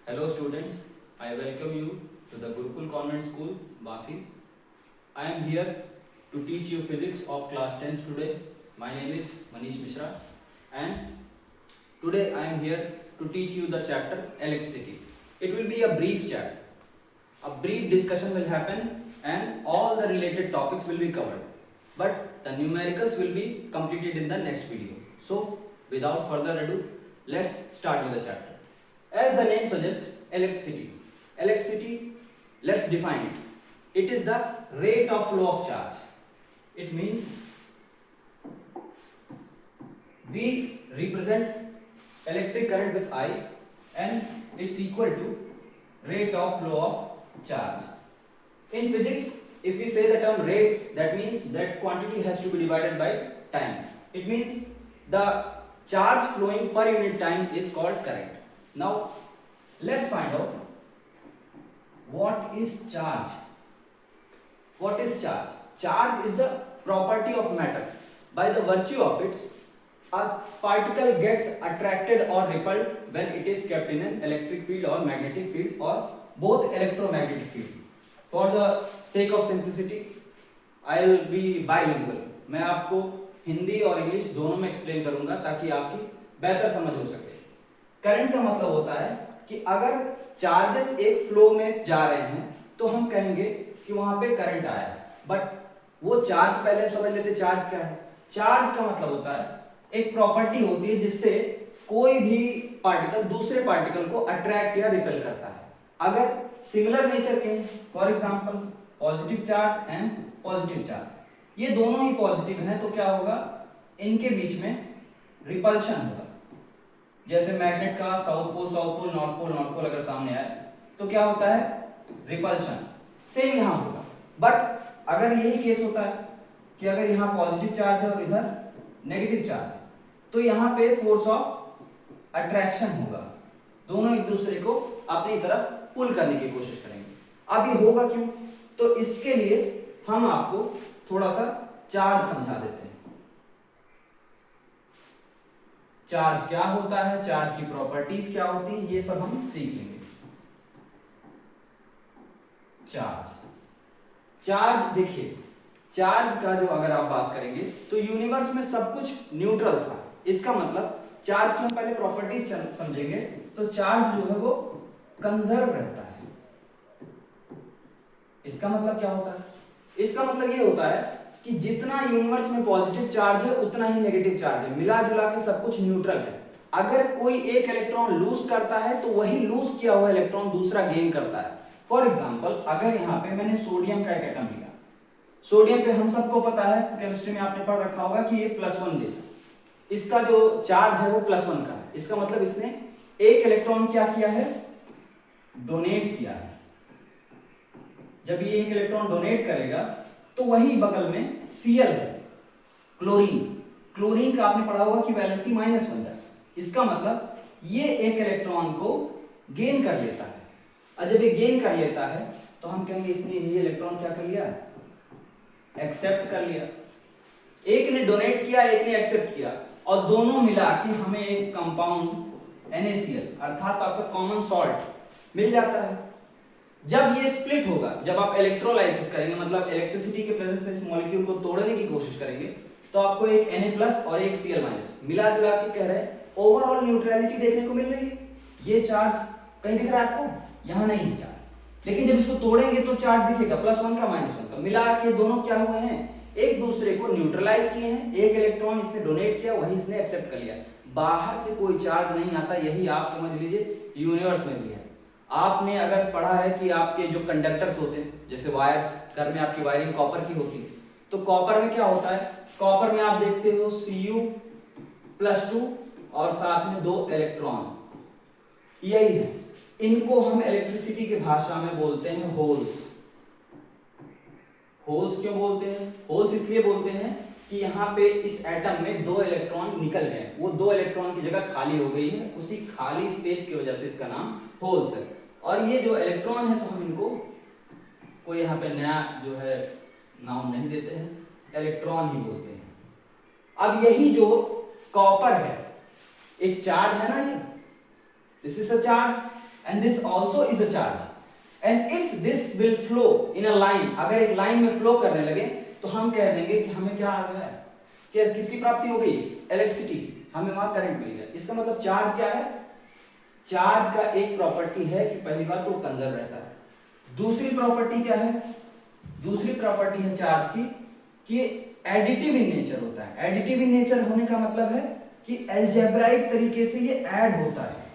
Hello students, I welcome you to the Gurukul Convent School, Basi. I am here to teach you physics of class 10th today. My name is Manish Mishra and today I am here to teach you the chapter electricity. It will be a brief chapter. A brief discussion will happen and all the related topics will be covered. But the numericals will be completed in the next video. So without further ado, let's start with the chapter. As the name suggests, electricity. Electricity, let's define it. It is the rate of flow of charge. It means we represent electric current with I and it's equal to rate of flow of charge. In physics, if we say the term rate, that means that quantity has to be divided by time. It means the charge flowing per unit time is called current. Now, let's find out what is charge. What is charge? Charge is the property of matter. By the virtue of it, a particle gets attracted or repelled when it is kept in an electric field or magnetic field or both electromagnetic field. For the sake of simplicity, I will be bilingual. मैं आपको हिंदी और English दोनों में explain करूंगा ताकि आपकी बेहतर समझ हो सके. करंट का मतलब होता है कि अगर चार्जेस एक फ्लो में जा रहे हैं तो हम कहेंगे कि वहां पे करंट आया है. बट वो चार्ज पहले हम समझ लेते चार्ज क्या है. चार्ज का मतलब होता है एक प्रॉपर्टी होती है जिससे कोई भी पार्टिकल दूसरे पार्टिकल को अट्रैक्ट या रिपेल करता है. अगर सिमिलर नेचर के, for example positive charge and positive charge, ये दोनों ही पॉजिटिव हैं तो क्या होगा, इनके बीच में रिपल्शन होगा. जैसे मैग्नेट का साउथ पोल नॉर्थ पोल अगर सामने आए तो क्या होता है, रिपल्शन. सेम यहां होगा. बट अगर यही केस होता है कि अगर यहां पॉजिटिव चार्ज है और इधर नेगेटिव चार्ज है तो यहां पे फोर्स ऑफ अट्रैक्शन होगा. दोनों एक दूसरे को अपनी तरफ पुल करने की कोशिश करेंगे. अब ये होगा क्यों, तो इसके लिए हम आपको थोड़ा सा चार्ज समझा देते हैं. चार्ज क्या होता है, चार्ज की प्रॉपर्टीज क्या होती है, ये सब हम सीख लेंगे. चार्ज देखिए, चार्ज का जो अगर आप बात करेंगे तो यूनिवर्स में सब कुछ न्यूट्रल था. इसका मतलब चार्ज की हम पहले प्रॉपर्टीज समझेंगे तो चार्ज जो है वो कंजर्व रहता है. इसका मतलब क्या होता है, इसका मतलब ये होता है कि जितना यूनिवर्स में पॉजिटिव चार्ज है उतना ही नेगेटिव चार्ज है. मिला जुला के सब कुछ न्यूट्रल है. अगर कोई एक इलेक्ट्रॉन लूज करता है तो वही लूज किया हुआ इलेक्ट्रॉन दूसरा गेन करता है. फॉर एग्जांपल अगर यहाँ पे मैंने सोडियम का एक एटम लिया, सोडियम पे हम सबको पता है, केमिस्ट्री में आपने पढ़ रखा होगा कि ये +1 देता है. इसका जो चार्ज है वो +1 का है. इसका मतलब इसने एक इलेक्ट्रॉन क्या किया है, डोनेट किया है. जब ये एक इलेक्ट्रॉन डोनेट करेगा तो वही बगल में Cl है, क्लोरीन. क्लोरीन का आपने पढ़ा होगा कि वैलेंसी -1 है. इसका मतलब ये एक इलेक्ट्रॉन को गेन कर लेता है. और जब ये गेन कर लेता है तो हम कहेंगे इसने ये इलेक्ट्रॉन क्या कर लिया, एक्सेप्ट कर लिया. एक ने डोनेट किया, एक ने एक्सेप्ट किया और दोनों मिला के हमें एक कंपाउंड NaCl अर्थात आपका कॉमन सॉल्ट मिल जाता है. जब ये स्प्लिट होगा, जब आप इलेक्ट्रोलाइसिस करेंगे मतलब इलेक्ट्रिसिटी के प्रेजेंस में इस मॉलिक्यूल को तोड़ने की कोशिश करेंगे तो आपको एक Na+ और एक Cl- मिला जुला के कह रहे हैं ओवरऑल न्यूट्रलिटी देखने को मिल रही है. ये चार्ज कहीं दिख रहा है आपको, यहां नहीं है चार्ज. लेकिन जब इसको तोड़ेंगे तो चार्ज दिखेगा +1 का -1 का. मिला के दोनों क्या हुए हैं, एक दूसरे को न्यूट्रलाइज किए हैं. एक इलेक्ट्रॉन इसने डोनेट किया, वही इसने एक्सेप्ट कर लिया. बाहर से कोई चार्ज नहीं आता. यही आप समझ लीजिए यूनिवर्स में भी है. आपने अगर पढ़ा है कि आपके जो कंडक्टर्स होते हैं, जैसे वायर्स, घर में आपकी वायरिंग कॉपर की होती है, तो कॉपर में क्या होता है, कॉपर में आप देखते हो Cu+2 और साथ में 2 इलेक्ट्रॉन. यही है, इनको हम इलेक्ट्रिसिटी की भाषा में बोलते हैं होल्स. होल्स क्यों बोलते हैं, होल्स इसलिए बोलते हैं कि यहाँ पे इस एटम में 2 इलेक्ट्रॉन निकल गए, वो 2 इलेक्ट्रॉन की जगह खाली हो गई है. उसी खाली स्पेस की वजह से इसका नाम होल्स है. और ये जो इलेक्ट्रॉन है तो हम इनको कोई यहाँ पे नया जो है नाम नहीं देते हैं, इलेक्ट्रॉन ही बोलते हैं. अब यही जो कॉपर है, एक चार्ज है ना, ये this is a charge and this also is a charge, and if this will flow in a line, अगर एक लाइन में फ्लो करने लगे तो हम कह देंगे कि हमें क्या आ गया है, क्या किसकी प्राप्ति हो गई, इलेक्ट्रिसिटी, हमें वहां करंट मिल गया। इसका मतलब चार्ज क्या है, चार्ज का एक प्रॉपर्टी है कि पहली बात तो कंजर्व रहता है। दूसरी प्रॉपर्टी क्या है, दूसरी प्रॉपर्टी है चार्ज की कि एडिटिव इन नेचर होता है। एडिटिव इन नेचर होने का मतलब है कि अलजेब्राइक तरीके से ये ऐड होता है,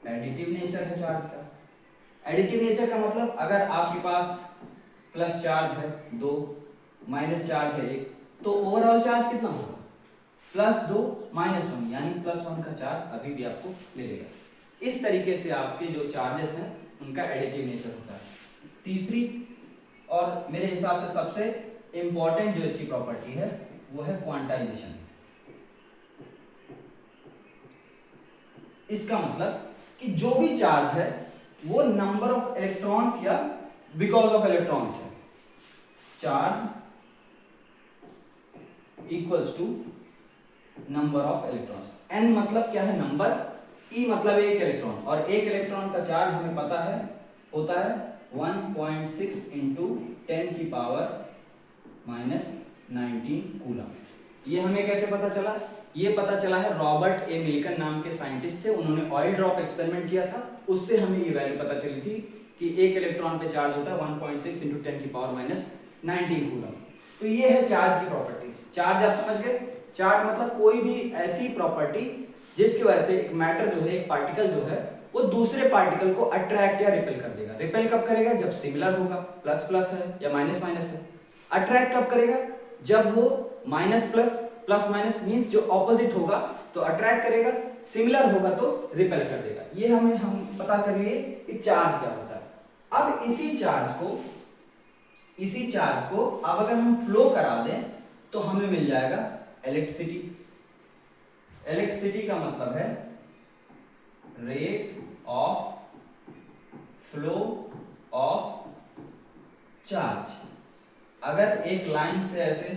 एडिटिव नेचर है चार्ज का। एडिटिव नेचर का मतलब अगर आपके पास प्लस चार्ज है 2, माइनस चार्ज है 1, तो ओवरऑल चार्ज कितना होगा, +2 -1, यानी +1 का चार्ज अभी भी आपको मिलेगा। इस तरीके से आपके जो चार्जेस हैं उनका एडिटिव नेचर होता है। तीसरी और मेरे हिसाब से सबसे इंपॉर्टेंट जो इसकी प्रॉपर्टी है वो है क्वांटाइजेशन। इसका मतलब कि जो भी चार्ज है वो नंबर ऑफ इलेक्ट्रॉन्स या बिकॉज ऑफ इलेक्ट्रॉन्स है। Charge equals to number of electrons. n मतलब क्या है, नंबर, e मतलब एक इलेक्ट्रॉन, और एक इलेक्ट्रॉन का चार्ज हमें पता है होता है 1.6 इंटू 10 की पावर -19 कूलम। ये हमें कैसे पता चला, ये पता चला है रॉबर्ट ए मिल्टन नाम के साइंटिस्ट थे, उन्होंने ऑयल ड्रॉप एक्सपेरिमेंट किया था, उससे हमें ये वैल्यू पता चली थी कि एक इलेक्ट्रॉन पे चार्ज होता है 1.6 इंटू 10 की पावर -19 कूलम। तो ये है चार्ज की प्रॉपर्टीज। चार्ज आप समझ गए, चार्ज मतलब कोई भी ऐसी प्रॉपर्टी जिसकी वजह से एक मैटर जो है, एक पार्टिकल जो है वो दूसरे पार्टिकल को अट्रैक्ट या रिपेल कर देगा। रिपेल कब करेगा, जब सिमिलर होगा, प्लस प्लस है या माइनस माइनस है। अट्रैक्ट कब करेगा, जब वो minus plus, plus minus means जो ऑपोजिट होगा तो अट्रैक्ट करेगा, सिमिलर होगा तो रिपेल कर देगा। ये हम पता कर लिए कि चार्ज क्या होता है। अब इसी चार्ज को अब अगर हम फ्लो करा दें तो हमें मिल जाएगा इलेक्ट्रिसिटी। इलेक्ट्रिसिटी का मतलब है rate of flow of charge. अगर एक लाइन से ऐसे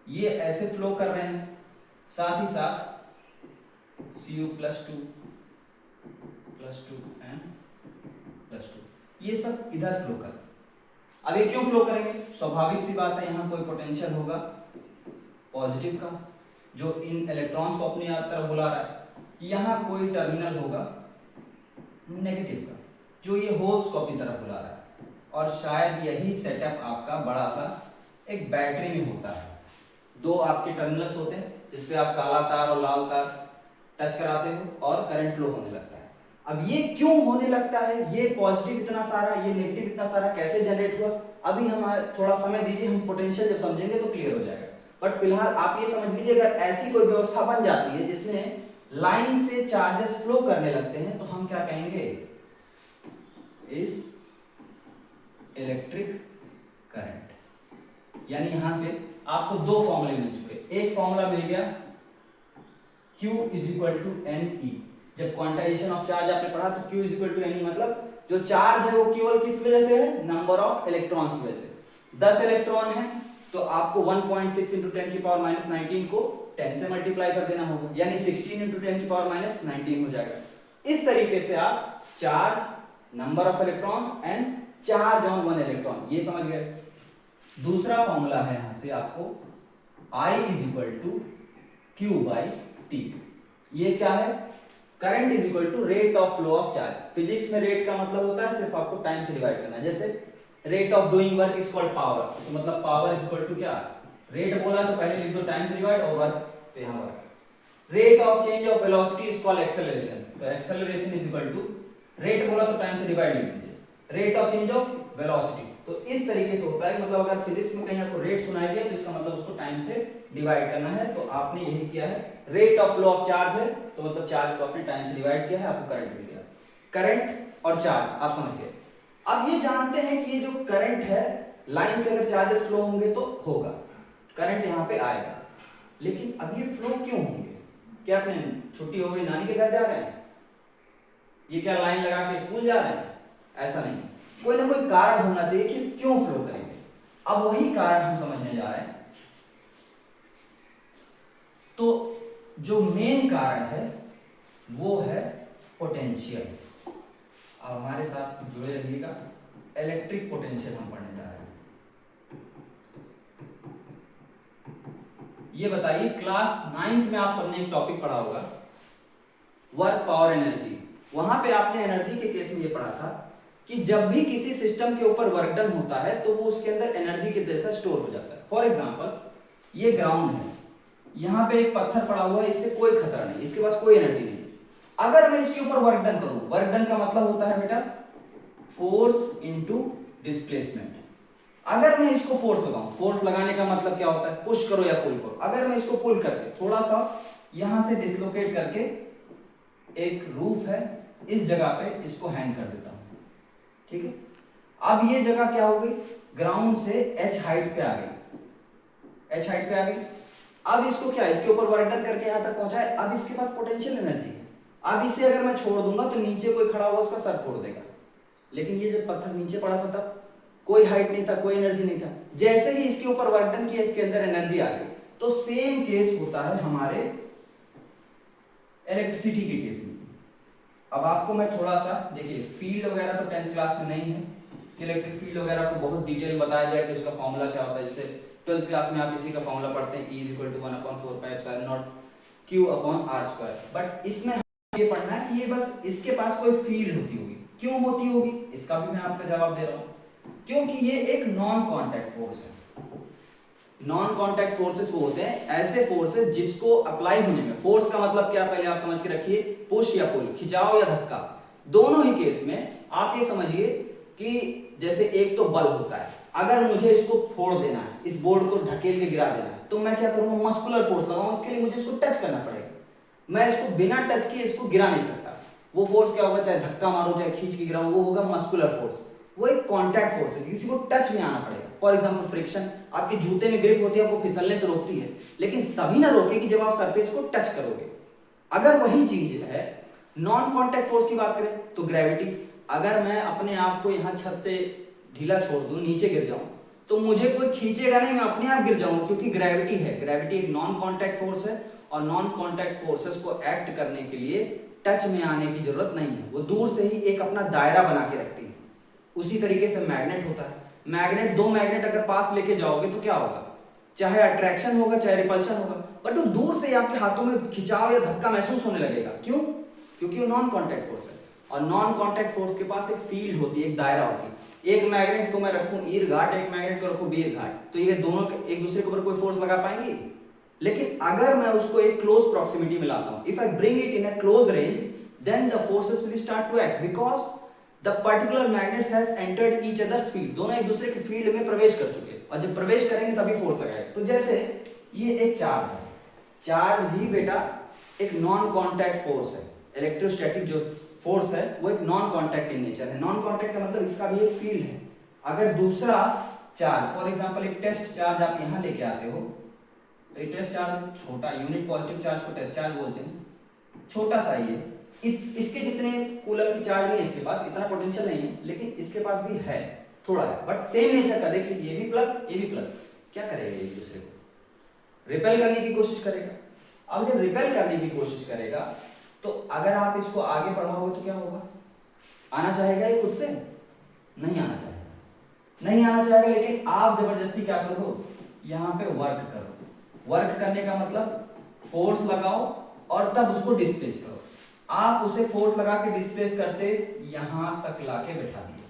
ये ऐसे फ्लो कर रहे हैं, साथ ही साथ Cu +2 and +2 ये सब इधर फ्लो कर। अब ये क्यों फ्लो करेंगे, स्वाभाविक सी बात है, यहाँ कोई पोटेंशियल होगा पॉजिटिव का जो इन इलेक्ट्रॉन्स को अपनी तरफ बुला रहा है, यहाँ कोई टर्मिनल होगा नेगेटिव का जो ये होल्स को अपनी तरफ बुला रहा है। और शायद यही सेटअप आपका बड़ा सा एक बैटरी में होता है। दो आपके टर्मिनल्स होते हैं जिसपे आप काला तार और लाल तार टच कराते हो और करंट फ्लो होने लगता है। अब ये क्यों होने लगता है, ये पॉजिटिव इतना सारा, ये नेगेटिव इतना सारा कैसे जनरेट हुआ, अभी हम थोड़ा समय दीजिए, हम पोटेंशियल जब समझेंगे तो क्लियर हो जाएगा। बट फिलहाल आप ये समझ लीजिए, अगर ऐसी कोई व्यवस्था बन जाती है जिसमें लाइन से चार्जेस फ्लो करने लगते हैं तो हम क्या कहेंगे, इज इलेक्ट्रिक करंट। यानी यहां से आपको दो फॉर्मूले मिल चुके। एक फॉर्मूला मिल गया Q = NE। जब क्वांटाइजेशन ऑफ चार्ज आपने पढ़ा तो Q = NE मतलब जो चार्ज है वो केवल किस वजह से है, नंबर ऑफ इलेक्ट्रॉन्स की वजह से। 10 इलेक्ट्रॉन है तो आपको 1.6 इंटू 10 की पावर -19 को 10 से मल्टीप्लाई कर देना होगा, यानी 16 इंटू 10 की पावर -19 हो जाएगा। इस तरीके से आप charge, number of electrons and charge on one electron ये समझ गए। दूसरा फॉर्मूला है यहां से आपको I = Q/T। ये क्या है, current = rate of flow of charge. Physics में रेट का मतलब होता है सिर्फ आपको टाइम से डिवाइड करना। जैसे rate of doing work is called power, तो मतलब पावर = क्या, रेट बोला तो पहले लिख दो टाइम से डिवाइड और वर्क, तो यहां work. Rate of change of velocity is called acceleration, तो एक्सेलरेशन = रेट बोला तो टाइम से डिवाइड लिख दीजिए, rate of change of velocity. तो इस तरीके से होता है, मतलब अगर फिजिक्स में कहीं आपको रेट सुनाई दिया तो इसका मतलब उसको टाइम से डिवाइड करना है। तो आपने यही किया है, rate of flow of charge है तो मतलब चार्ज को आपने टाइम से डिवाइड किया है, आपको करंट मिल गया। करंट और चार्ज आप समझ गए। अब ये जानते हैं कि ये जो करंट है, लाइन से अगर चार्जेस फ्लो होंगे तो होगा, करंट यहाँ पे आएगा। लेकिन अब ये फ्लो क्यों होंगे, क्या अपने छुट्टी हो गई नानी के घर जा रहे हैं, ये क्या लाइन लगा के स्कूल जा रहे हैं, ऐसा नहीं, कोई ना कोई कारण होना चाहिए कि क्यों फ्लो करेंगे। अब वही कारण हम समझने जा रहे हैं। तो जो मेन कारण है वो है पोटेंशियल। अब हमारे साथ जुड़े रहिएगा, इलेक्ट्रिक पोटेंशियल हम पढ़ने जा रहे हैं। ये बताइए, क्लास 9th में आप सबने एक टॉपिक पढ़ा होगा, वर्क पावर एनर्जी। वहां पे आपने एनर्जी के केस में ये पढ़ा था कि जब भी किसी सिस्टम के ऊपर वर्क डन होता है तो वो उसके अंदर एनर्जी के जैसा स्टोर हो जाता है। फॉर एग्जांपल ये ग्राउंड है, यहाँ पे एक पत्थर पड़ा हुआ है, इससे कोई खतरा नहीं, इसके पास कोई एनर्जी नहीं। अगर मैं इसके ऊपर वर्क डन करूं, वर्क डन का मतलब होता है बेटा फोर्स इनटू डिस्प्लेसमेंट। अगर मैं इसको फोर्स लगाऊं, फोर्स लगाने का मतलब क्या होता है, पुश करो या पुल करो। अगर मैं इसको पुल करके थोड़ा सा यहां से डिसलोकेट करके एक रूफ है इस जगह पे इसको हैंग कर देता हूं, ठीक है। अब ये जगह क्या हो गई, ग्राउंड से h हाइट पे आ गई, h हाइट पे आ गई। अब इसको क्या, इसके ऊपर वर्क डन करके यहां तक पहुंचा है। अब इसके पास पोटेंशियल एनर्जी है। अब इसे अगर मैं छोड़ दूंगा तो नीचे कोई खड़ा हुआ उसका सर फोड़ देगा। लेकिन ये जब पत्थर नीचे पड़ा था तब कोई हाइट नहीं था, कोई एनर्जी नहीं था। जैसे ही इसके ऊपर वर्क डन किया इसके अंदर एनर्जी आ गई। तो सेम केस होता है हमारे इलेक्ट्रिसिटी के केस में। अब आपको मैं थोड़ा सा देखिए, फील्ड वगैरह तो 10th क्लास में नहीं है कि इलेक्ट्रिक फील्ड वगैरह को बहुत डिटेल बताया जाए कि उसका फॉर्मूला क्या होता है। जैसे 12th क्लास में आप इसी का फॉर्मूला पढ़ते हैं, E = 1/4πε0 Q/r²। बट इसमें ये पढ़ना है कि ये बस इसके पास कोई फील्ड होती होगी। क्यों होती होगी, इसका भी मैं आपको जवाब दे रहा हूं, क्योंकि ये एक नॉन कांटेक्ट फोर्स है। नॉन कांटेक्ट फोर्सेस वो होते हैं ऐसे फोर्सेस जिसको अप्लाई होने में, फोर्स का मतलब क्या पहले आप समझ के रखिए, पुश या पुल, खिंचाव या धक्का, दोनों ही केस में आप ये समझिए कि जैसे एक तो बल होता है, अगर मुझे इसको फोड़ देना है, इस बोर्ड को ढकेल के गिरा देना है, तो मैं क्या करूंगा, मस्कुलर फोर्स लगाऊंगा। उसके लिए मुझे इसको टच करना पड़ेगा। मैं इसको बिना टच किए इसको गिरा नहीं सकता। वो फोर्स क्या होगा, चाहे धक्का मारो चाहे खींच के गिराऊं, वो होगा मस्कुलर फोर्स। वो एक कांटेक्ट फोर्स है, किसी को टच में आना पड़ेगा। फॉर एग्जांपल फ्रिक्शन, आपके जूते में ग्रिप होती है, आपको फिसलने से रोकती है, लेकिन तभी ना रोकेगी जब आप सरफेस को टच करोगे। अगर वही चीज है, नॉन कांटेक्ट फोर्स की बात करें तो ग्रेविटी, अगर मैं अपने आप को यहाँ छत से ढीला छोड़ दूं, नीचे गिर जाऊं, तो मुझे कोई खींचेगा नहीं, मैं अपने आप गिर जाऊंगा, क्योंकि ग्रेविटी है। ग्रेविटी एक नॉन कांटेक्ट फोर्स है और नॉन कांटेक्ट फोर्सेस को एक्ट करने के लिए टच में आने की जरूरत नहीं है, वो दूर से ही एक अपना दायरा बना के रखती है। उसी तरीके से मैग्नेट होता है। मैग्नेट, दो मैग्नेट अगर पास लेके जाओगे तो क्या होगा, चाहे अट्रैक्शन होगा चाहे रिपल्शन होगा, बट वो दूर से आपके हाथों में खिंचाव या धक्का महसूस होने लगेगा। क्यों, क्योंकि वो नॉन कांटेक्ट फोर्स है। और नॉन कांटेक्ट फोर्स के पास एक फील्ड होती है, एक दायरा होती है। एक मैग्नेट को मैं रखूं ईर घाट, एक मैग्नेट को रखूं बीर घाट, तो ये दोनों एक दूसरे के ऊपर कोई फोर्स लगा पाएंगे। लेकिन अगर मैं उसको एक क्लोज प्रॉक्सिमिटी में लाता हूं, if I bring it in a close range, then the forces will start to act, because the particular magnets has entered each others field. दोनों एक दूसरे के फील्ड में प्रवेश कर चुके हैं, और जब प्रवेश करेंगे तभी फोर्स लगाएगा। तो जैसे ये एक चार्ज है, चार्ज भी बेटा एक नॉन कांटेक्ट फोर्स है। इलेक्ट्रोस्टैटिक जो फोर्स है वो एक नॉन कांटेक्ट इन नेचर है। नॉन कांटेक्ट का मतलब इसका भी एक फील्ड है। अगर दूसरा चार्ज, फॉर एग्जांपल एक टेस्ट चार्ज आप यहां लेके आते हो, तो ये टेस्ट चार्ज छोटा, यूनिट पॉजिटिव चार्ज को टेस्ट चार्ज बोलते हैं, छोटा सा ये, इसके जितने कूलम की चार्ज नहीं है इसके पास, इतना पोटेंशियल नहीं है, लेकिन इसके पास भी है, थोड़ा है, बट सेम नेचर का। देखिए ये भी प्लस ये भी प्लस, क्या करेगा एक दूसरे को रिपेल करने की कोशिश करेगा। अब जब रिपेल करने की कोशिश करेगा तो अगर आप इसको आगे बढ़ाओगे तो क्या होगा, आना चाहेगा ये खुद से, नहीं आना चाहेगा, नहीं आना चाहेगा। लेकिन आप जबरदस्ती क्या कर दो, यहाँ पे वर्क करो। वर्क करने का मतलब फोर्स लगाओ और तब उसको डिस्प्लेस करो। आप उसे फोर्स लगा के डिस्प्लेस करते यहां तक लाके बैठा दिए।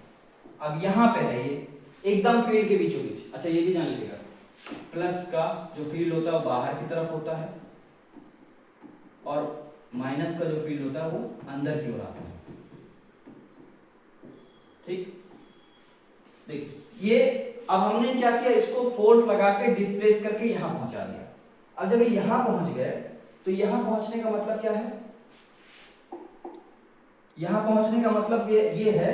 अब यहां पे है ये एकदम फील्ड के बीचों बीच। अच्छा ये भी जान लीजिएगा, प्लस का जो फील्ड होता है वो बाहर की तरफ होता है, और माइनस का जो फील्ड होता है वो अंदर की ओर आता है। ठीक, देखिए ये अब हमने क्या किया, इसको फोर्स लगा के डिस्प्लेस करके यहां पहुंचा दिया। अब जब ये यहां पहुंच गए तो यहां पहुंचने का मतलब क्या है, यहां पहुंचने का मतलब ये है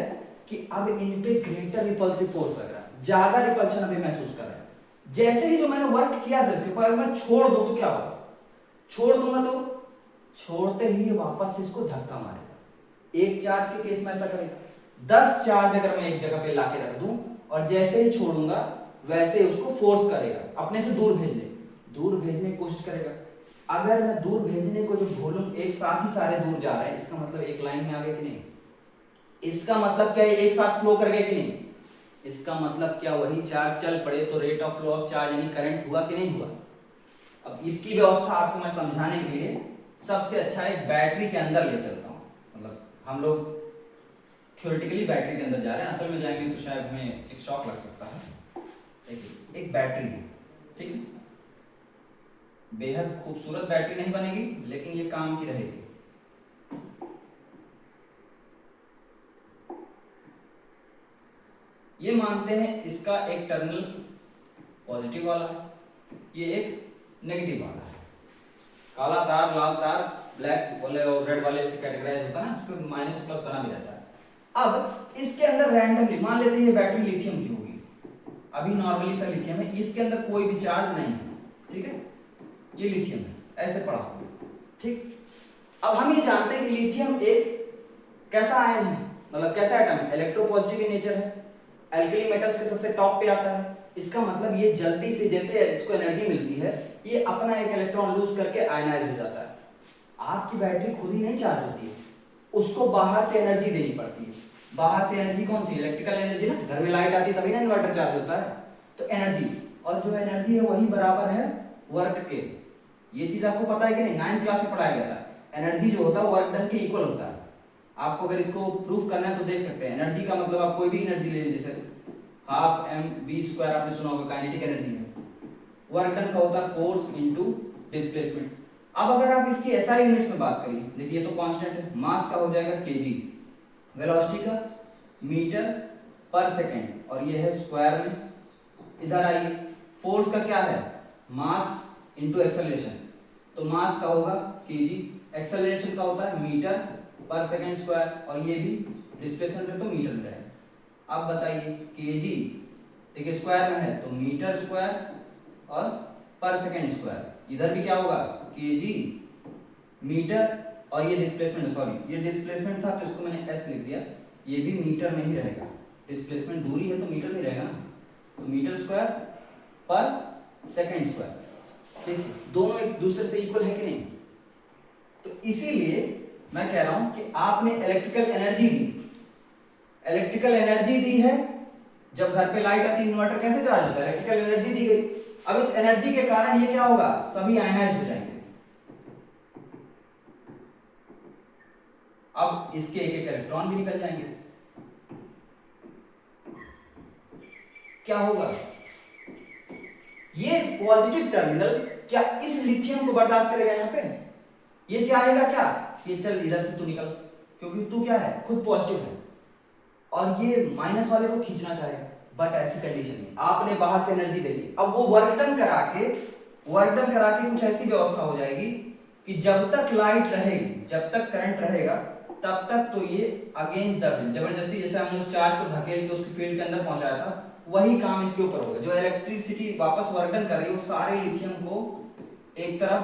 कि अब इन पे ग्रेटर रिपल्सिव फोर्स लग रहा है, ज्यादा रिपल्शन अभी महसूस कर रहे हैं। जैसे ही जो मैंने वर्क किया था इसके ऊपर मैं छोड़ दूं तो क्या होगा, छोड़ दूंगा तो छोड़ते ही वापस से इसको धक्का मारेगा। एक चार्ज के केस में ऐसा करेगा, 10 चार्ज अगर मैं एक जगह पे लाके रख दूं और जैसे ही छोड़ूंगा वैसे ही उसको फोर्स करेगा, अपने से दूर भेजने की कोशिश करेगा। अगर मैं दूर भेजने को जो बोलूं एक साथ ही सारे दूर जा रहे हैं, इसका मतलब एक लाइन में आ गए कि नहीं? इसका मतलब क्या है, एक साथ फ्लो कर गए कि नहीं? इसका मतलब क्या, वही चार्ज चल पड़े तो rate of flow of charge यानी करंट हुआ कि नहीं हुआ? अब इसकी व्यवस्था आपको मैं समझाने के लिए सबसे अच्छा एक बैटरी के अंदर ले चलता हूँ। मतलब हम लोग थ्योरेटिकली बैटरी के अंदर जा रहे हैं, असल में जाएंगे तो शायद हमें एक शॉक लग सकता है। एक बैटरी है, ठीक है, बेहद खूबसूरत बैटरी नहीं बनेगी लेकिन ये काम की रहेगी। ये मानते हैं इसका एक टर्मिनल पॉजिटिव वाला है, ये एक नेगेटिव वाला है। काला तार, लाल तार, ब्लैक वाले और रेड वाले से कैटेगराइज होता है ना, उसमें माइनस प्लस बना भी रहता है। अब इसके अंदर रैंडमली मान लेते हैं ये बैटरी लिथियम की होगी, अभी नॉर्मली सा लिथियम है, इसके अंदर कोई भी चार्ज नहीं है, ठीक है, ये लिथियम है, ऐसे पड़ा हुआ, ठीक। अब हम ये जानते हैं कि लिथियम एक कैसा आयन है, मतलब कैसा एटम है, इलेक्ट्रोपॉजिटिव इन नेचर है, एल्कली मेटल्स के सबसे टॉप पे आता है। इसका मतलब ये जल्दी से, जैसे इसको एनर्जी मिलती है, ये अपना एक इलेक्ट्रॉन लूज करके आयनाइज हो जाता है। आपकी बैटरी खुद ही नहीं चार्ज होती है, उसको बाहर से एनर्जी देनी पड़ती है। बाहर से एनर्जी कौन सी? इलेक्ट्रिकल एनर्जी ना, घर में लाइट आती है तभी ना इन्वर्टर चार्ज होता है, तो एनर्जी, और जो एनर्जी है वही बराबर है वर्क के। ये चीज आपको पता है कि नहीं? 9th क्लास में पढ़ाया गया था। एनर्जी जो होता है वर्क डन के इक्वल होता है। आपको अगर इसको प्रूफ करना है तो देख सकते हैं। एनर्जी का मतलब आप कोई भी एनर्जी ले लीजिए, जैसे हाफ एम वी स्क्वायर आपने सुना होगा, काइनेटिक एनर्जी है। वर्क डन का होता है फोर्स इनटू डिस्प्लेसमेंट। अब अगर आप इसकी एसआई यूनिट्स में बात करिए, देखिए ये तो कांस्टेंट है, मास का हो जाएगा केजी, वेलोसिटी का मीटर पर सेकंड, और ये है स्क्वायर में। इधर आइए, फोर्स का क्या है? मास इनटू एक्सेलरेशन, तो मास का होगा केजी, एक्सेलरेशन का होता है मीटर पर सेकंड स्क्वायर, और ये भी डिस्प्लेसमेंट है तो मीटर में रहेगा। अब बताइए केजी, देखिए स्क्वायर में है तो मीटर स्क्वायर और पर सेकंड स्क्वायर, इधर भी क्या होगा? केजी मीटर, और ये डिस्प्लेसमेंट, सॉरी ये डिस्प्लेसमेंट था तो इसको मैंने एस लिख दिया, ये भी मीटर में ही रहेगा, डिस्प्लेसमेंट दूरी है तो मीटर में रहेगा ना, तो मीटर स्क्वायर पर सेकंड स्क्वायर, ठीक है, दोनों एक दूसरे से इक्वल है कि नहीं? तो इसीलिए मैं कह रहा हूं कि आपने इलेक्ट्रिकल एनर्जी दी, इलेक्ट्रिकल एनर्जी दी है, जब घर पे लाइट आती है इन्वर्टर कैसे चार्ज होता है? इलेक्ट्रिकल एनर्जी दी गई। अब इस एनर्जी के कारण ये क्या होगा? सभी आयनाइज हो जाएंगे। अब इसके एक एक इलेक्ट्रॉन भी निकल जाएंगे, क्या होगा? ये पॉजिटिव टर्मिनल क्या इस लिथियम को बर्दाश्त करेगा? यहां पे ये चाहेगा क्या? ये चल इधर से तू निकल, क्योंकि तू क्या है? खुद पॉजिटिव है, और ये माइनस वाले को खींचना चाहेगा। बट ऐसी कंडीशन में आपने बाहर से एनर्जी दे दी, अब वो वर्क डन करा के कुछ ऐसी व्यवस्था हो जाएगी कि जब तक लाइट रहेगी, जब तक करंट रहेगा, तब तक तो ये अगेंस्ट द फील्ड जबरदस्ती, जैसे हमने उस चार्ज को धकेल के उसकी फील्ड के अंदर पहुंचाया था, वही काम इसके ऊपर होगा। जो इलेक्ट्रिसिटी वापस वर्क डन कर रही है वो सारे लिथियम को एक तरफ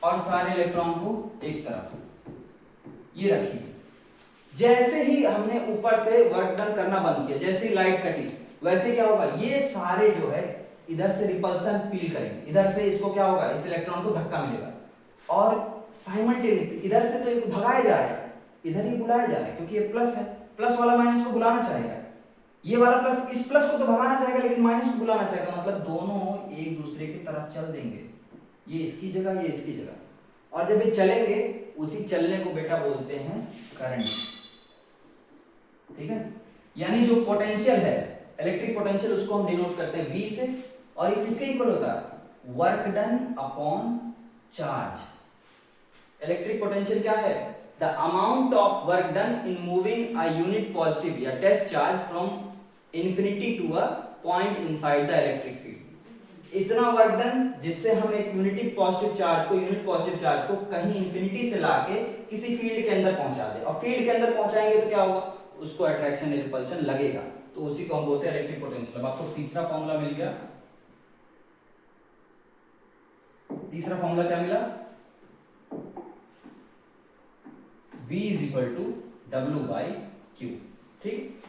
और सारे इलेक्ट्रॉन को एक तरफ, ये रखिए। जैसे ही हमने ऊपर से वर्क डन करना बंद किया, जैसे ही लाइट कटी, वैसे क्या होगा? ये सारे जो है इधर से रिपल्सन फील करेंगे, इधर से इसको क्या होगा? इस इलेक्ट्रॉन को धक्का मिलेगा, और साइमल्टेनियसली इधर से तो एक भगाए जा रहे हैं, इधर ही बुलाया जा रहा है, क्योंकि ये प्लस है, प्लस वाला माइनस को बुलाना चाहेगा, ये वाला प्लस इस प्लस को तो भगाना चाहेगा लेकिन माइनस को बुलाना चाहेगा, मतलब दोनों एक दूसरे की तरफ चल देंगे, ये इसकी जगह, ये इसकी जगह, और जब ये चलेंगे, उसी चलने को बेटा बोलते हैं करंट, ठीक है। यानी जो पोटेंशियल है, इलेक्ट्रिक पोटेंशियल, उसको हम डिनोट करते हैं V से, और ये किसके इक्वल होता है? Work done upon charge. Electric potential क्या है? The amount of work done in moving a unit positive या test charge from infinity to a point inside the electric field. इतना वर्क डन जिससे हम एक यूनिट पॉजिटिव चार्ज को कहीं infinity से लाके किसी फील्ड के अंदर पहुंचा दे, और फील्ड के अंदर पहुंचाएंगे तो क्या होगा? उसको अट्रैक्शन रिपल्शन लगेगा, तो उसी को हम बोलते हैं इलेक्ट्रिक पोटेंशियल। अब आपको तीसरा फॉर्मूला मिल गया। तीसरा फॉर्मूला क्या मिला? V is equal to W/Q, ठीक।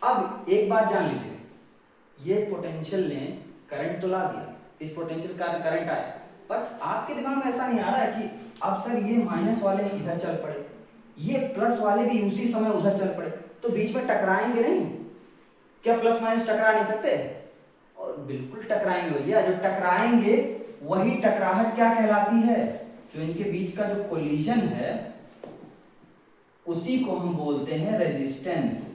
अब एक बात जान लीजिए, ये पोटेंशियल ने करंट तो ला दिया, इस पोटेंशियल के कारण करंट आया, पर आपके दिमाग में ऐसा नहीं आ रहा है कि अब सर ये माइनस वाले इधर चल पड़े, ये प्लस वाले भी उसी समय उधर चल पड़े, तो बीच में टकराएंगे नहीं? क्या प्लस माइनस टकरा नहीं सकते? और बिल्कुल टकराएंगे भैया। जो टकराएंगे वही टकराहट क्या कहलाती है? जो इनके बीच का जो कोलिजन है उसी को हम बोलते हैं रेजिस्टेंस।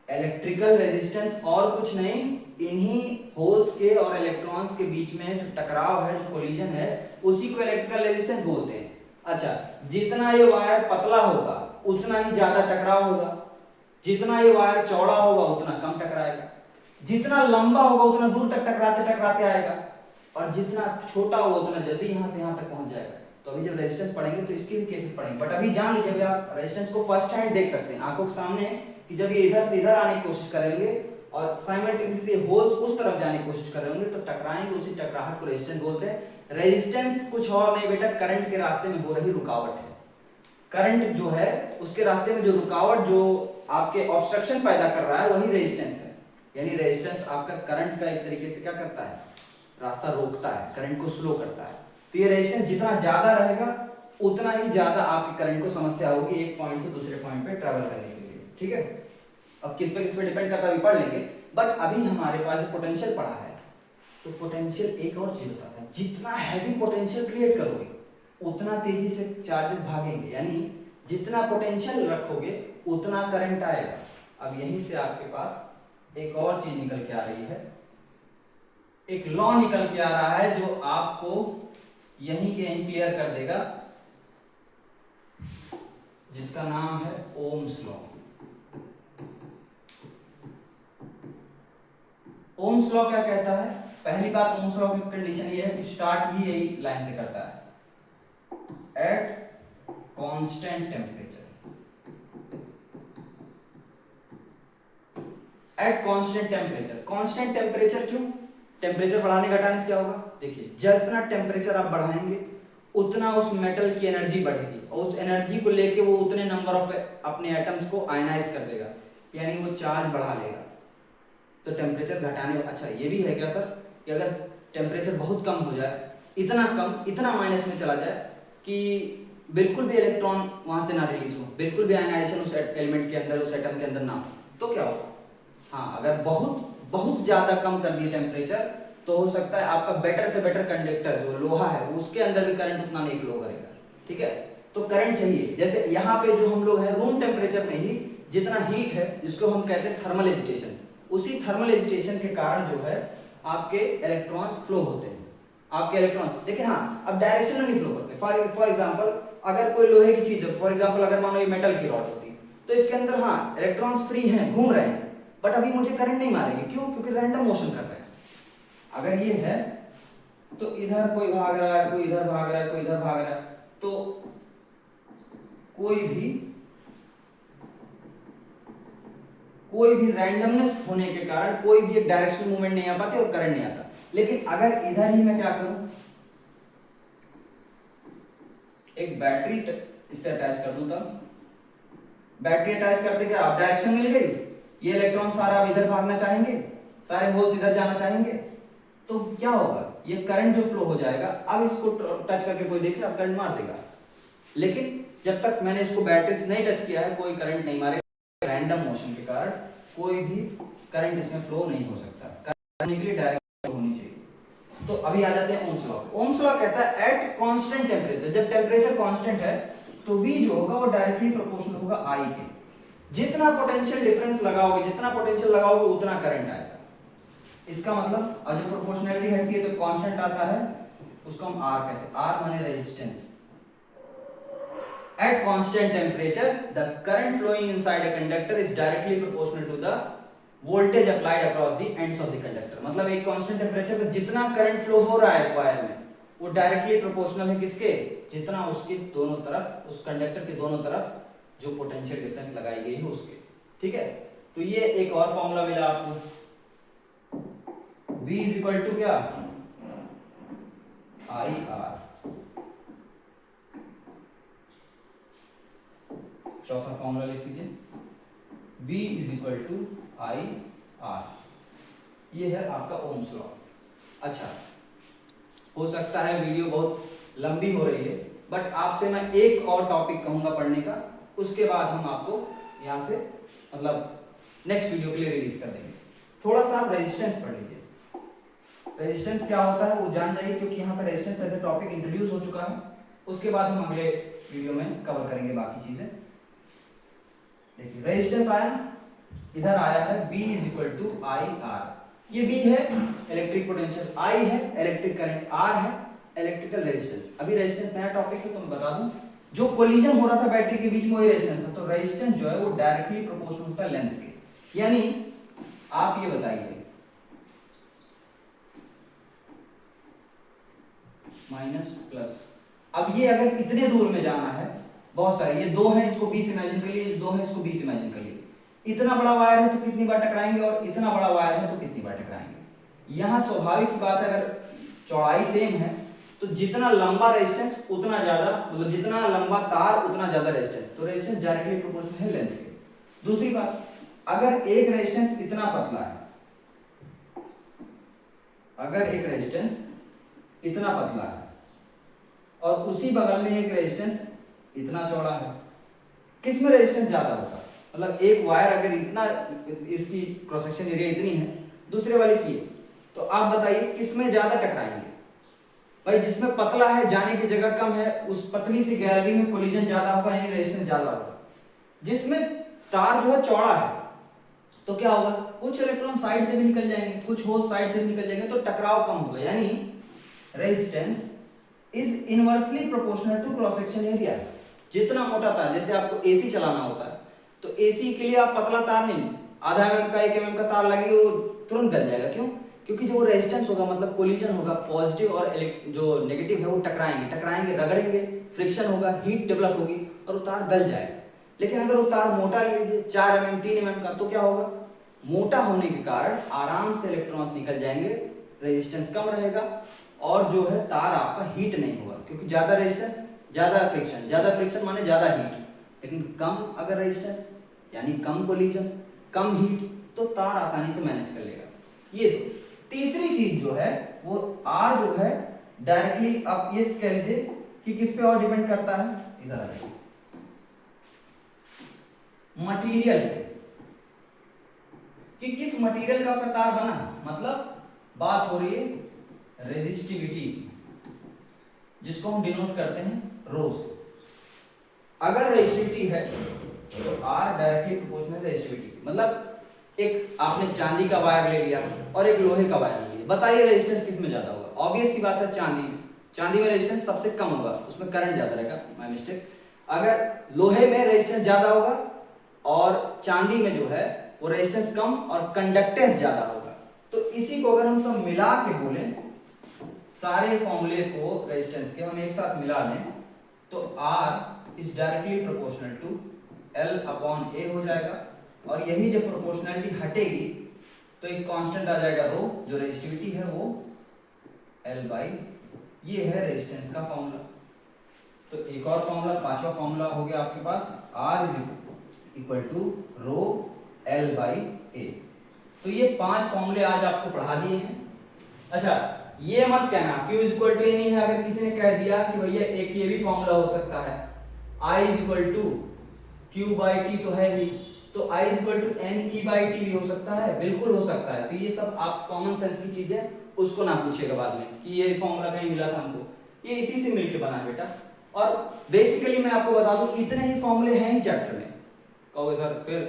इलेक्ट्रिकल रेजिस्टेंस और कुछ नहीं, इन्हीं होल्स के और इलेक्ट्रॉन्स के बीच में जो टकराव है, जो कोलिजन है, उसी को इलेक्ट्रिकल रेजिस्टेंस बोलते हैं। अच्छा, जितना ये वायर पतला होगा उतना ही ज्यादा टकराव होगा, जितना ये वायर चौड़ा होगा उतना कम टकराएगा, जितना लंबा होगा उतना दूर तक टकराते टकराते आएगा, और जितना छोटा होगा उतना जल्दी यहां से यहां तक पहुंच जाएगा। तो अभी जब रेजिस्टेंस पढ़ेंगे तो इसके भी केसेस पढ़ेंगे, बट अभी जान लीजिए, अभी आप रेजिस्टेंस को फर्स्ट हैंड देख सकते हैं आंखों के सामने कि जब ये इधर से इधर आने की कोशिश करेंगे और साइमल्टेनियसली होल्स उस तरफ जाने की कोशिश कर रहे होंगे तो टकराएंगे, उसी टकराहट को रेजिस्टेंस बोलते हैं। रेजिस्टेंस कुछ और नहीं बेटा, करंट के रास्ते में हो रही रुकावट है। करंट जो है उसके रास्ते में जो रुकावट, जो आपके ऑब्स्ट्रक्शन पैदा कर रहा है, वही रेजिस्टेंस है। यानी रेजिस्टेंस आपका करंट का एक तरीके से क्या करता है? रास्ता रोकता है, करंट को स्लो करता है। तो ये रेजिस्टेंस जितना ज्यादा रहेगा उतना ही ज्यादा आपके करंट को समस्या होगी एक पॉइंट से दूसरे पॉइंट पे ट्रैवल करने के लिए। ठीक है, अब किस पे डिपेंड करता है अभी पढ़ लेंगे, बट अभी हमारे पास जो पोटेंशियल पढ़ा है, तो पोटेंशियल एक और चीज बताता है, जितना हैवी पोटेंशियल क्रिएट करोगे उतना तेजी से चार्जेस भागेंगे, यानी जितना पोटेंशियल रखोगे उतना करंट आएगा। अब यहीं से आपके पास एक और चीज निकल के आ रही है, एक लॉ निकल के आ रहा है जो आपको यहीं के यहीं क्लियर कर देगा, जिसका नाम है ओम्स लॉ। ओम्स लॉ क्या कहता है? पहली बात, ओम्स लॉ की कंडीशन ये है कि स्टार्ट ही यही लाइन से करता है, at constant temperature. At constant temperature. Constant temperature क्यों? टेम्परेचर बढ़ाने घटाने से क्या होगा? देखिए, जितना टेम्परेचर आप बढ़ाएंगे उतना उस मेटल की एनर्जी बढ़ेगी, और उस एनर्जी को लेके वो उतने नंबर ऑफ अपने एटम्स को आयनाइज कर देगा, यानी वो चार्ज बढ़ा लेगा। तो टेम्परेचर घटाने, अच्छा ये भी है क्या सर कि अगर टेम्परेचर बहुत कम हो जाए, इतना कम, इतना माइनस में चला जाए कि बिल्कुल भी इलेक्ट्रॉन वहां से ना रिलीज हो, बिल्कुल भी आयनाइजेशन उस एलिमेंट के अंदर, उस एटम के अंदर ना हो, तो क्या होगा? हाँ, अगर बहुत बहुत ज्यादा कम कर दिए टेम्परेचर तो हो सकता है आपका बेटर से बेटर कंडक्टर जो लोहा है उसके अंदर भी करंट उतना नहीं फ्लो करेगा। ठीक है, तो करंट चाहिए। जैसे यहाँ पे जो हम लोग हैं रूम टेम्परेचर में ही जितना हीट है, जिसको हम कहते हैं थर्मल एजिटेशन, उसी थर्मल एजिटेशन के कारण जो है आपके इलेक्ट्रॉन्स फ्लो होते हैं। आपके इलेक्ट्रॉन्स देखिए, हाँ, अब डायरेक्शन में नहीं फ्लो करते। फॉर एग्जांपल अगर कोई लोहे की चीज है, फॉर एग्जांपल अगर मानो ये मेटल की रॉड होती तो इसके अंदर हाँ इलेक्ट्रॉन्स फ्री हैं, घूम रहे हैं, बट अभी मुझे करंट नहीं मारेंगे। क्यों? क्योंकि रैंडम मोशन कर रहे हैं। अगर ये है तो इधर कोई भाग रहा है, कोई इधर भाग रहा है, कोई इधर भाग रहा है, तो कोई भी रैंडमनेस होने के कारण कोई भी एक डायरेक्शनल मूवमेंट नहीं आ पाती और करंट नहीं आता। लेकिन अगर इधर ही मैं क्या करूं, एक बैटरी इससे अटैच कर दूं, तब बैटरी अटैच करते क्या अब डायरेक्शन मिल गई, ये इलेक्ट्रॉन सारा अब इधर भागना चाहेंगे, सारे होल्स इधर जाना चाहेंगे, तो क्या होगा? ये करंट जो फ्लो हो जाएगा, अब इसको टच करके कोई देखे अब करंट मार देगा, लेकिन जब तक मैंने इसको बैटरी से नहीं टच किया है कोई करंट नहीं मारेगा। रैंडम मोशन के कारण कोई भी करंट इसमें फ्लो नहीं हो सकता, करने के लिए डायरेक्ट होनी चाहिए। तो अभी आ जाते हैं ओम्स लॉ। ओम्स लॉ कहता है एट कांस्टेंट टेम्परेचर, जब टेम्परेचर कांस्टेंट है तो V जो होगा वो डायरेक्टली प्रोपोर्शनल होगा I के। जितना पोटेंशियल डिफरेंस लगाओगे, जितना पोटेंशियल लगाओगे उतना करंट आएगा। इसका मतलब अब जो प्रोपोर्शनैलिटी हटती है तो कांस्टेंट आता है, उसको हम R कहते हैं। R माने resistance. At constant temperature, the current flowing inside a conductor is directly proportional to the voltage applied across the ends of the conductor। मतलब एक कांस्टेंट टेम्परेचर पर जितना करंट फ्लो हो रहा है वायर में वो डायरेक्टली प्रोपोर्शनल है किसके? जितना उसके दोनों तरफ, उस कंडक्टर के दोनों तरफ जो पोटेंशियल डिफरेंस लगाई गई है उसके। ठीक है, तो ये एक और फॉर्मूला मिला आपको, V इज इक्वल टू क्या? IR। चौथा फॉर्मूला लिख लीजिए, V is equal to IR। ये है आपका ओम्स लॉ। अच्छा, हो सकता है वीडियो बहुत लंबी हो रही है, बट आपसे मैं एक और टॉपिक कहूंगा पढ़ने का, उसके बाद हम आपको यहाँ से मतलब नेक्स्ट वीडियो के लिए रिलीज कर देंगे। थोड़ा सा आप रेजिस्टेंस पढ़ लीजिए। रेजिस्टेंस क्या होता है वो जान जाइए, क्योंकि यहाँ पे resistance as a topic introduce हो चुका है। उसके बाद हम अगले वीडियो में कवर करेंगे बाकी चीजें। देखिए रेजिस्टेंस आया ना, इधर आया है V is equal to I R. ये V है इलेक्ट्रिक पोटेंशियल, I है इलेक्ट्रिक करंट, R है इलेक्ट्रिकल रेजिस्टेंस। अभी रेजिस्टेंस नया टॉपिक है तो मैं बता दूं, जो कोलिजन हो रहा था बैटरी के बीच में वही रेजिस्टेंस था। तो रेजिस्टेंस जो है वो डायरेक्टली प्रोपोर्शनल होता है लेंथ के। यानी आप ये बताइए माइनस प्लस, अब ये अगर इतने दूर में जाना है, बहुत सारे, ये दो हैं इसको 20 इमेजिन कर लिए, दो हैं इसको 20 इमेजिन कर लिए, इतना बड़ा वायर है तो कितनी बार टकराएंगे और इतना बड़ा वायर है तो कितनी बार टकराएंगे। यहां स्वाभाविक सी बात है, अगर चौड़ाई सेम है तो जितना लंबा रेजिस्टेंस उतना ज्यादा, मतलब जितना लंबा तार उतना ज्यादा रेजिस्टेंस, तो रेजिस्टेंस डायरेक्टली प्रोपोर्शनल है लेंथ के। दूसरी बात, अगर एक रेजिस्टेंस इतना पतला है, अगर एक रेजिस्टेंस इतना पतला है और उसी बगल में एक रेजिस्टेंस इतना चौड़ा है, किस में रेजिस्टेंस ज्यादा होगा? मतलब एक वायर अगर इतना, इसकी क्रॉस सेक्शन एरिया इतनी है, दूसरे वाले की है, तो आप बताइए किस में ज्यादा टकराएंगे? भाई जिसमें पतला है, जाने की जगह कम है, उस पतली सी गैलरी में कोलिजन ज्यादा होगा, यानी रेजिस्टेंस ज्यादा होगा। जिसमें तार जो है चौड़ा है तो क्या होगा, कुछ इलेक्ट्रॉन साइड से भी निकल जाएंगे, कुछ होल साइड से भी निकल जाएंगे, तो टकराव कम होगा। यानी resistance is inversely proportional to cross section area. जितना मोटा तार, जैसे आपको एसी चलाना होता है तो एसी के लिए आप पतला तार नहीं, आधा mm का 1 mm का तार लगेगा, वो तुरंत गल जाएगा। क्यों? क्योंकि जो रेजिस्टेंस होगा, मतलब कोलिजन होगा, पॉजिटिव और जो नेगेटिव है वो टकराएंगे, रगड़ेंगे, फ्रिक्शन होगा, हीट डेवलप होगी और वो तार गल जाएगा। लेकिन अगर वो तार मोटा ले लीजिए 4 mm 3 mm का, तो क्या होगा, मोटा होने के कारण आराम से इलेक्ट्रॉन्स निकल जाएंगे, रेजिस्टेंस कम रहेगा और जो है तार आपका हीट नहीं होगा, क्योंकि ज्यादा रेजिस्टेंस ज्यादा फ्रिक्शन माने ज्यादा हीट। लेकिन कम अगर रेजिस्टेंस यानी कम कोलिजन, कम हीट, तो तार आसानी से मैनेज कर लेगा। ये तो तीसरी चीज जो है वो R जो है डायरेक्टली, आप ये कह लीजिए कि किस पे और डिपेंड करता है, इधर आ जाइए, मटेरियल पे, कि किस मटेरियल का तार बना है। मतलब बात हो रही है रेजिस्टिविटी, जिसको हम डिनोट करते हैं रो से। अगर रेजिस्टिविटी है तो R डायरेक्टली प्रोपोर्शनल रेजिस्टिविटी। मतलब एक आपने चांदी का वायर ले लिया और एक लोहे का वायर ले लिया, बताइए रेजिस्टेंस किस में ज्यादा होगा? ऑब्वियस सी बात है चांदी में रेजिस्टेंस सबसे कम होगा, उसमें करंट ज्यादा रहेगा, माय मिस्टेक। अगर लोहे में रेजिस्टेंस ज्यादा होगा और चांदी में जो है वो रेजिस्टेंस कम और कंडक्टेंस ज्यादा होगा। तो इसी को अगर हम सब मिला के बोलें, सारे फॉर्मूले को रेजिस्टेंस के हम एक साथ मिला लें, तो R is directly proportional to L upon A हो जाएगा। और यही जब प्रोपोर्शनलिटी हटेगी तो एक कांस्टेंट आ जाएगा रो, जो रेजिस्टिविटी है वो L बाई, ये है रेजिस्टेंस का फॉर्मूला। तो एक और फॉर्मूला, पांचवा फॉर्मूला हो गया आपके पास, R is equal to rho L by A। तो ये 5 फॉर्मूले आज आपको पढ़ा दिए हैं। अच्छा, ये मत कहना Q इज इक्वल टू ए नहीं है। अगर किसी ने कह दिया कि भैया एक ये भी फॉर्मूला हो सकता है, I is equal to Q by T तो है ही, तो I is equal to NE by T भी हो सकता है, बिल्कुल हो सकता है। तो ये सब आप कॉमन सेंस की चीजें, उसको ना पूछेगा बाद में कि ये फॉर्मूला कहीं मिला था हमको, ये इसी से मिलके बना है बेटा। और बेसिकली मैं आपको बता दूं, इतने ही फॉर्मूले हैं ही चैप्टर में। कहोगे सर फिर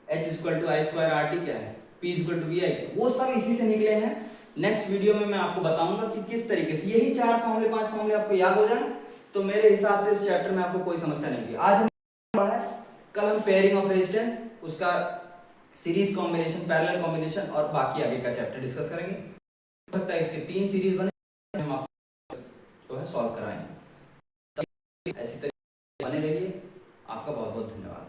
H equal to I square RT क्या है, P इक्वल टू VI क्या है, वो सब इसी से निकले हैं। नेक्स्ट वीडियो में मैं आपको बताऊंगा कि किस तरीके से यही 4 फॉर्मूले 5 फॉर्मूले आपको याद हो जाए, तो मेरे हिसाब से इस चैप्टर में आपको कोई समस्या नहीं होगी। आज हम पढ़ा है, कल हम पेयरिंग ऑफ रेजिस्टेंस, उसका सीरीज कॉम्बिनेशन, पैरेलल कॉम्बिनेशन और बाकी आगे का चैप्टर डिस्कस करेंगे। हो सकता है इसके 3 सीरीज बने, हम आपको जो है सॉल्व कराएंगे। ऐसी तरीके बने रहिए। आपका बहुत बहुत धन्यवाद।